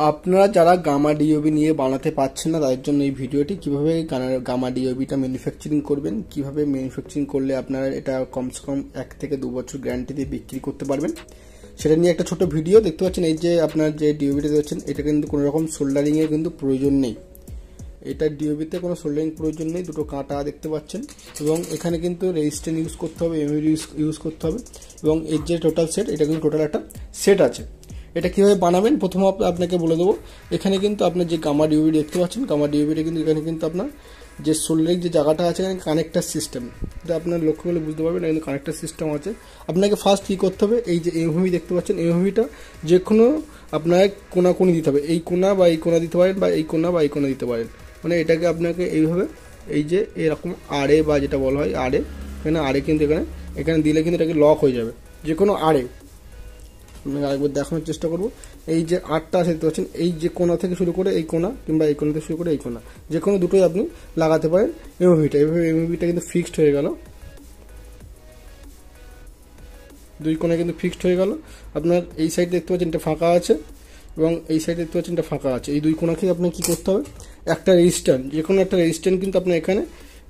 আপনারা যারা gamma DOB নিয়ে বানাতে পারছেন না তাদের জন্য এই ভিডিওটি কিভাবে গামা ডিওবিটা ম্যানুফ্যাকচারিং করবেন, কিভাবে ম্যানুফ্যাকচারিং করলে আপনারা এটা কমসে কম 1 থেকে 2 বছর গ্যারান্টি দিয়ে বিক্রি করতে পারবেন সেটা নিয়ে একটা ছোট ভিডিও দেখতে পাচ্ছেন। এই যে আপনার যে ডিওবিটা দেখছেন এটা কিন্তু কোনো রকম সোল্ডারিং এর কিন্তু প্রয়োজন নেই। এটা ডিওবিতে কোনো সোল্ডারিং প্রয়োজন নেই। দুটো কাঁটা দেখতে পাচ্ছেন এবং এখানে কিন্তু রেজিস্ট্যান্ট ইউজ করতে হবে, এমইডি ইউজ করতে হবে এবং এর যে টোটাল সেট এটা কিন্তু টোটাল একটা সেট আছে। এটা কিভাবে বানাবেন প্রথমে আপনাকে বলে দেবো। এখানে কিন্তু আপনার যে গামা ডিওবি দেখতে পাচ্ছেন, গামা ডিওবিটা কিন্তু এখানে কিন্তু আপনার যে সোল্ডারিং যে জায়গাটা আছে এখানে কানেক্টার সিস্টেম, এটা আপনার লক্ষ্য করলে বুঝতে পারবেন কিন্তু কানেক্টার সিস্টেম আছে। আপনাকে ফার্স্ট কী করতে হবে, এই যে এমইডি দেখতে পাচ্ছেন, এমইডিটা যে কোনো আপনার কোনাকুনি দিতে হবে। এই কোনা বা এই কোনা দিতে পারেন বা এই কোনা বা এই কোনা দিতে পারেন। মানে এটাকে আপনাকে এইভাবে এই যে এরকম আড়ে বা যেটা বলা হয় আড়ে, এখানে আড়ে কিন্তু এখানে দিলে কিন্তু এটাকে লক হয়ে যাবে যে কোনো আড়ে। আমি আরেকবার দেখানোর চেষ্টা করব। এই যে আটটা আছে দেখতে পাচ্ছেন, এই যে কোনা থেকে শুরু করে এই কোনা কিংবা এই কোনা থেকে শুরু করে এই কোনা যে কোনো দুটোই আপনি লাগাতে পারেন এমইডিটা। এইভাবে এমইডিটা কিন্তু ফিক্সড হয়ে গেল, দুই কোনায় কিন্তু ফিক্সড হয়ে গেল। আপনার এই সাইড দেখতে পাচ্ছেন এটা ফাঁকা আছে এবং এই সাইড দেখতে পাচ্ছেন এটা ফাঁকা আছে। এই দুই কোনাকে আপনার কী করতে হবে, একটা রেজিস্ট্যান্ট, যে কোনো একটা রেজিস্ট্যান্ট কিন্তু আপনার এখানে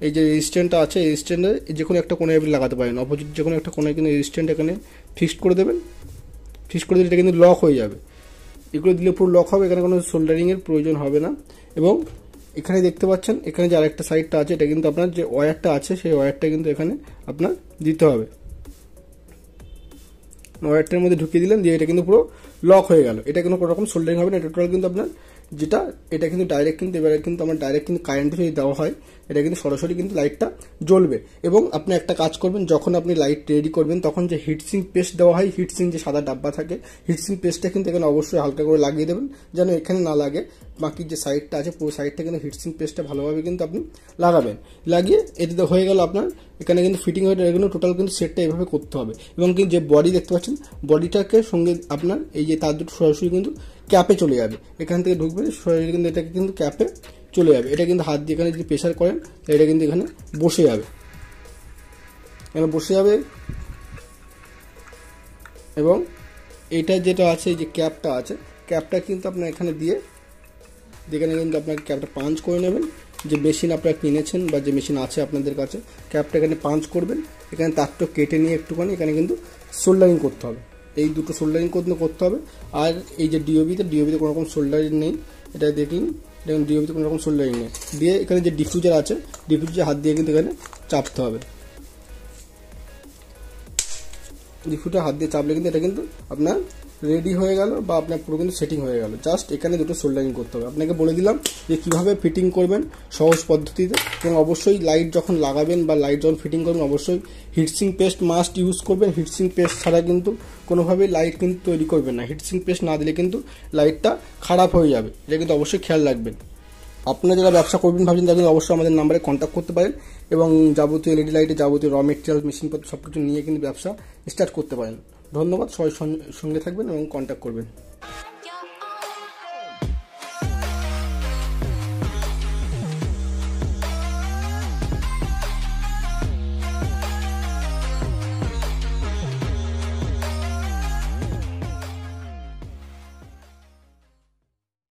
এই যে রেজিস্ট্যান্টটা আছে রেজিস্ট্যান্টে যে কোনো একটা কোনায় আপনি লাগাতে পারেন। অপোজিট যে কোনো একটা কোনায় কিন্তু রেজিস্ট্যান্ট এখানে ফিক্সড করে দেবেন। ফিক্স করে দিলে এটা কিন্তু লক হয়ে যাবে। এগুলো দিলে পুরো লক হবে, এখানে কোনো সোল্ডারিংয়ের প্রয়োজন হবে না। এবং এখানে দেখতে পাচ্ছেন এখানে যে আরেকটা সাইডটা আছে এটা কিন্তু আপনার যে ওয়্যারটা আছে সেই ওয়্যারটা কিন্তু এখানে আপনার দিতে হবে। ওয়্যারটার মধ্যে ঢুকিয়ে দিলেন, দিয়ে এটা কিন্তু পুরো লক হয়ে গেল। এটা কোনো রকম সোল্ডারিং হবে না। টোটাল কিন্তু আপনার যেটা এটা কিন্তু ডাইরেক্ট কিন্তু এবারে কিন্তু আমার ডাইরেক্ট কিন্তু কারেন্ট যদি দেওয়া হয় এটা কিন্তু সরাসরি কিন্তু লাইটটা জ্বলবে। এবং আপনি একটা কাজ করবেন, যখন আপনি লাইট রেডি করবেন তখন যে হিটসিং পেস্ট দেওয়া হয়, হিটসিং যে সাদা ডাব্বা থাকে হিটসিং পেস্টটা কিন্তু এখানে অবশ্যই হালকা করে লাগিয়ে দেবেন যেন এখানে না লাগে। বাকি যে সাইডটা আছে পুরো সাইডটা কিন্তু হিটসিং পেস্টটা ভালোভাবে কিন্তু আপনি লাগাবেন। লাগিয়ে এতে হয়ে গেল আপনার এখানে কিন্তু ফিটিং হয়ে গেল। টোটাল কিন্তু সেটটা এভাবে করতে হবে। এবং কিন্তু যে বডি দেখতে পাচ্ছেন বডিটাকে সঙ্গে আপনার এই যে তার দুটো সরাসরি কিন্তু ক্যাপে চলে যাবে, এখান থেকে ঢুকবে সরাসরি কিন্তু এটাকে কিন্তু ক্যাপে চলে যাবে। এটা কিন্তু হাত দিয়ে এখানে যদি প্রেশার করেন এটা কিন্তু এখানে বসে যাবে, এখানে বসে যাবে। এবং এটা যেটা আছে এই যে ক্যাপটা আছে ক্যাপটা কিন্তু আপনার এখানে দিয়ে এখানে কিন্তু আপনাকে ক্যাপটা পাঞ্চ করে নেবেন। যে মেশিন আপনারা কিনেছেন বা যে মেশিন আছে আপনাদের কাছে ক্যাপটা এখানে পাঞ্চ করবেন। এখানে তারটা কেটে নিয়ে একটুখানি এখানে কিন্তু সোল্ডারিং করতে হবে। এই দুটো সোল্ডারিং করতে হবে। আর এই যে ডিওবিতে কোনো রকম সোল্ডারিং নেই, এটা দেখুন ডিওবিতে কোনো রকম সোল্ডারিং নেই। দিয়ে এখানে যে ডিফিউজার আছে ডিফিউজার হাত দিয়ে কিন্তু এখানে চাপতে হবে। ডিফিউজার হাত দিয়ে চাপলে কিন্তু এটা কিন্তু আপনার রেডি হয়ে গেল বা আপনার পুরো কিন্তু সেটিং হয়ে গেল। জাস্ট এখানে দুটো সোল্ডারিং করতে হবে। আপনাকে বলে দিলাম যে কীভাবে ফিটিং করবেন সহজ পদ্ধতিতে। এবং অবশ্যই লাইট যখন লাগাবেন বা লাইট যখন ফিটিং করবেন অবশ্যই হিটসিং পেস্ট মাস্ট ইউজ করবেন। হিটসিং পেস্ট ছাড়া কিন্তু কোনোভাবেই লাইট কিন্তু তৈরি করবেন না। হিটসিং পেস্ট না দিলে কিন্তু লাইটটা খারাপ হয়ে যাবে, এটা কিন্তু অবশ্যই খেয়াল রাখবেন। আপনারা যারা ব্যবসা করবেন ভাবছেন তারা কিন্তু অবশ্যই আমাদের নাম্বারে কন্ট্যাক্ট করতে পারেন এবং যাবতীয় এলইডি লাইটে যাবতীয় র মেটেরিয়াল মেশিনপত্র সব কিছু নিয়ে কিন্তু ব্যবসা স্টার্ট করতে পারেন। ধন্যবাদ, সবাই সঙ্গে থাকবেন এবং কন্ট্যাক্ট করবেন।